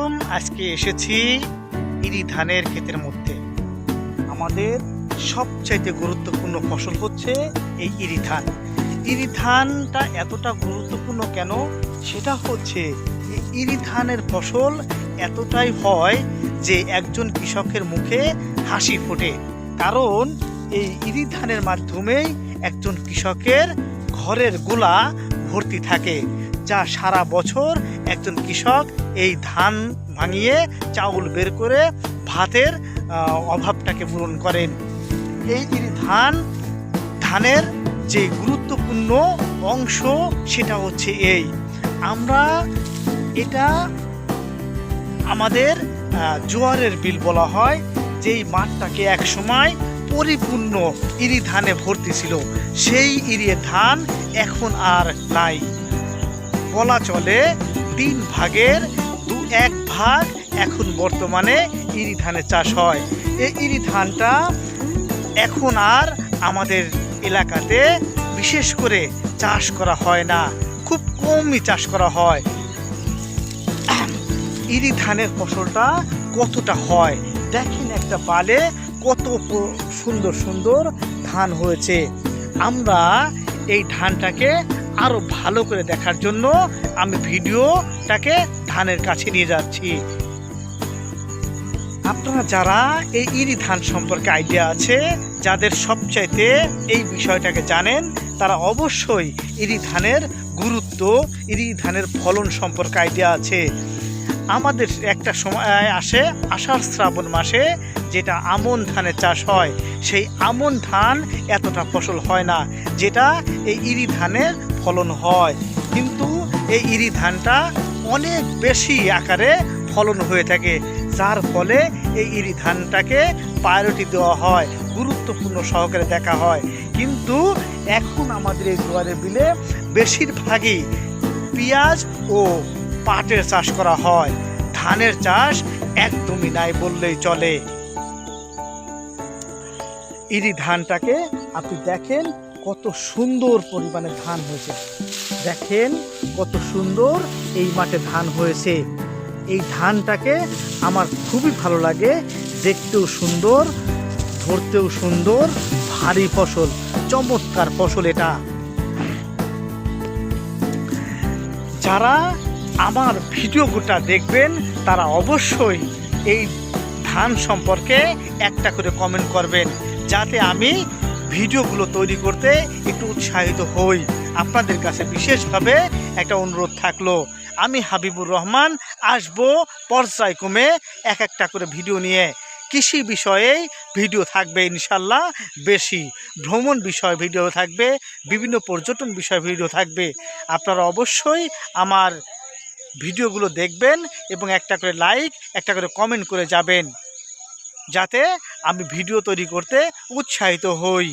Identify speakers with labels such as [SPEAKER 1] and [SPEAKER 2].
[SPEAKER 1] আলাইকুম। আজকে এসেছি ইরি ধানের ক্ষেতের মধ্যে। আমাদের সবচাইতে গুরুত্বপূর্ণ ফসল হচ্ছে এই ইরি ধান। ইরি ধানটা এতটা গুরুত্বপূর্ণ কেন, সেটা হচ্ছে এই ইরি ধানের ফসল এতটাই হয় যে একজন কৃষকের মুখে হাসি ফোটে। কারণ এই ইরি ধানের মাধ্যমেই একজন কৃষকের ঘরের গোলা ভর্তি থাকে, যা সারা বছর একজন কৃষক এই ধান ভাঙিয়ে চাউল বের করে ভাতের অভাবটাকে পূরণ করেন। এই ধানের যে গুরুত্বপূর্ণ অংশ সেটা হচ্ছে আমরা এটা আমাদের জোয়ারের বিল বলা হয়, যেই মাঠটাকে এক সময় পরিপূর্ণ ইরি ধানে ভর্তি ছিল, সেই ইরি ধান এখন আর নাই। বলা চলে 3 ভাগের 1 ভাগ এখন বর্তমানে ইরি ধানের চাষ হয়। এই ইরি ধানটা এখন আর আমাদের এলাকাতে বিশেষ করে চাষ করা হয় না, খুব কমই চাষ করা হয়। ইরি ধানের ফসলটা কতটা হয় দেখেন, একটা বালে কত সুন্দর সুন্দর ধান হয়েছে। আমরা এই ধানটাকে আরো ভালো করে দেখার জন্য আমি ভিডিওটাকে ধানের কাছে নিয়ে যাচ্ছি। আপনারা যারা এই ইরি ধান সম্পর্কে আইডিয়া আছে, যাদের সবচাইতে এই বিষয়টাকে জানেন, তারা অবশ্যই ইরি ধানের গুরুত্ব, ইরি ধানের ফলন সম্পর্কে আইডিয়া আছে। আমাদের একটা সময় আসে আষাঢ় শ্রাবণ মাসে, যেটা আমন ধানের চাষ হয়। সেই আমন ধান এতটা ফসল হয় না, যেটা এই ইরি ধানের ফলন হয়। কিন্তু এই ইরি ধানটা অনেক বেশি আকারে ফলন হয়ে থাকে, যার ফলে এই ইরি ধানটাকে প্রায়োরিটি দেওয়া হয়, গুরুত্বপূর্ণ সহকারে দেখা হয়। কিন্তু এখন আমাদের এই জোয়ারের বিলে বেশিরভাগই পেঁয়াজ ও পাটের চাষ করা হয়, ধানের চাষ একদমই নাই বললেই চলে। ইরি ধানটাকে আপনি দেখেন কত সুন্দর পরিমাণে ধান হয়েছে, দেখেন কত সুন্দর এই মাঠে ধান হয়েছে। এই ধানটাকে আমার খুবই ভালো লাগে, দেখতেও সুন্দর, ধরতেও সুন্দর, ভারী ফসল, চমৎকার ফসল এটা। যারা আমার ভিডিওটা দেখবেন তারা অবশ্যই এই ধান সম্পর্কে একটা করে কমেন্ট করবেন, যাতে আমি ভিডিওগুলো তৈরি করতে একটু উৎসাহিত হই। আপনাদের কাছে বিশেষভাবে একটা অনুরোধ থাকলো, আমি হাবিবুর রহমান আসবো পর্যায়ক্রমে একটা করে ভিডিও নিয়ে। কৃষি বিষয়েই ভিডিও থাকবে ইনশাল্লাহ, বেশি ভ্রমণ বিষয় ভিডিও থাকবে, বিভিন্ন পর্যটন বিষয় ভিডিও থাকবে। আপনারা অবশ্যই আমার ভিডিওগুলো দেখবেন এবং একটা করে লাইক, একটা করে কমেন্ট করে যাবেন, যাতে আমি ভিডিও তৈরি করতে উৎসাহিত হই।